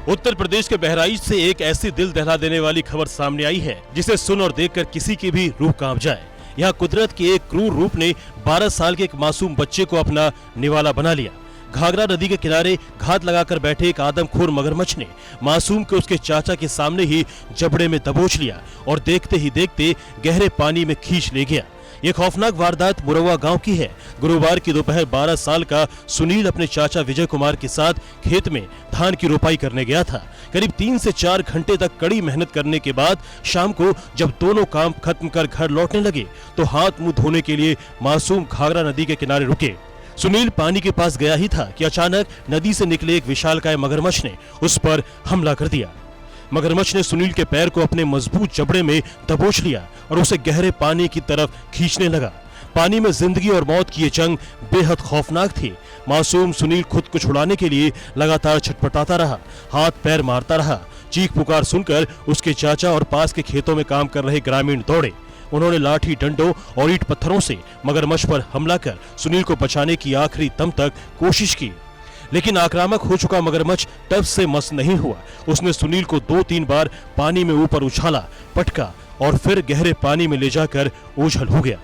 उत्तर प्रदेश के बहराइच से एक ऐसी दिल दहला देने वाली खबर सामने आई है जिसे सुन और देखकर किसी की भी रूह कांप जाए। यहाँ कुदरत के एक क्रूर रूप ने 12 साल के एक मासूम बच्चे को अपना निवाला बना लिया। घाघरा नदी के किनारे घात लगाकर बैठे एक आदमखोर मगरमच्छ ने मासूम को उसके चाचा के सामने ही जबड़े में दबोच लिया और देखते ही देखते गहरे पानी में खींच ले गया। ये खौफनाक वारदात मुरवा गांव की है। गुरुवार की दोपहर 12 साल का सुनील अपने चाचा विजय कुमार के साथ खेत में धान की रोपाई करने गया था। करीब 3 से 4 घंटे तक कड़ी मेहनत करने के बाद शाम को जब दोनों काम खत्म कर घर लौटने लगे तो हाथ मुंह धोने के लिए मासूम घाघरा नदी के किनारे रुके। सुनील पानी के पास गया ही था कि अचानक नदी से निकले एक विशालकाय मगरमच्छ ने उस पर हमला कर दिया। मगरमच्छ ने सुनील के पैर को अपने मजबूत जबड़े में दबोच लिया और उसे गहरे पानी की तरफ खींचने लगा। पानी में जिंदगी और मौत की ये जंग बेहद खौफनाक थी। मासूम सुनील खुद को छुड़ाने के लिए लगातार छटपटाता रहा, हाथ पैर मारता रहा। चीख पुकार सुनकर उसके चाचा और पास के खेतों में काम कर रहे ग्रामीण दौड़े। उन्होंने लाठी डंडों और ईंट पत्थरों से मगरमच्छ पर हमला कर सुनील को बचाने की आखिरी दम तक कोशिश की, लेकिन आक्रामक हो चुका मगरमच्छ तब से मस नहीं हुआ। उसने सुनील को 2-3 बार पानी में ऊपर उछाला, पटका और फिर गहरे पानी में ले जाकर ओझल हो गया।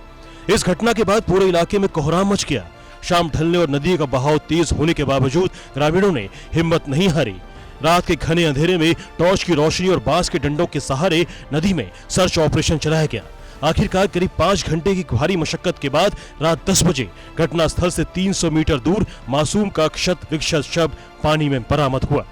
इस घटना के बाद पूरे इलाके में कोहराम मच गया। शाम ढलने और नदी का बहाव तेज होने के बावजूद ग्रामीणों ने हिम्मत नहीं हारी। रात के घने अंधेरे में टॉर्च की रोशनी और बांस के डंडों के सहारे नदी में सर्च ऑपरेशन चलाया गया। आखिरकार करीब 5 घंटे की भारी मशक्कत के बाद रात 10 बजे घटना स्थल से 300 मीटर दूर मासूम का क्षत विक्षत शव पानी में बरामद हुआ।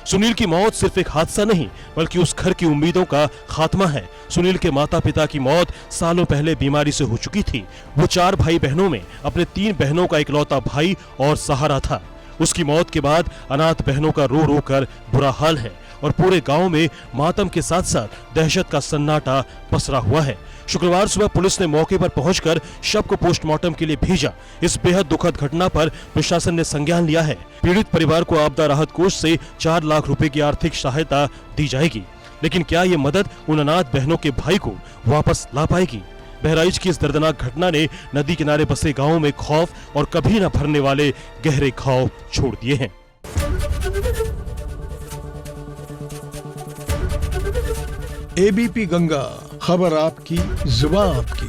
सुनील की मौत सिर्फ एक हादसा नहीं बल्कि उस घर की उम्मीदों का खात्मा है। सुनील के माता पिता की मौत सालों पहले बीमारी से हो चुकी थी। वो 4 भाई बहनों में अपने 3 बहनों का इकलौता भाई और सहारा था। उसकी मौत के बाद अनाथ बहनों का रो रो कर बुरा हाल है और पूरे गांव में मातम के साथ साथ दहशत का सन्नाटा पसरा हुआ है। शुक्रवार सुबह पुलिस ने मौके पर पहुंचकर शव को पोस्टमार्टम के लिए भेजा। इस बेहद दुखद घटना पर प्रशासन ने संज्ञान लिया है। पीड़ित परिवार को आपदा राहत कोष से 4 लाख रुपए की आर्थिक सहायता दी जाएगी, लेकिन क्या ये मदद उन अनाथ बहनों के भाई को वापस ला पाएगी? बहराइच की इस दर्दनाक घटना ने नदी किनारे बसे गाँवों में खौफ और कभी न भरने वाले गहरे घाव छोड़ दिए हैं। एबीपी गंगा, खबर आपकी, जुबान आपकी।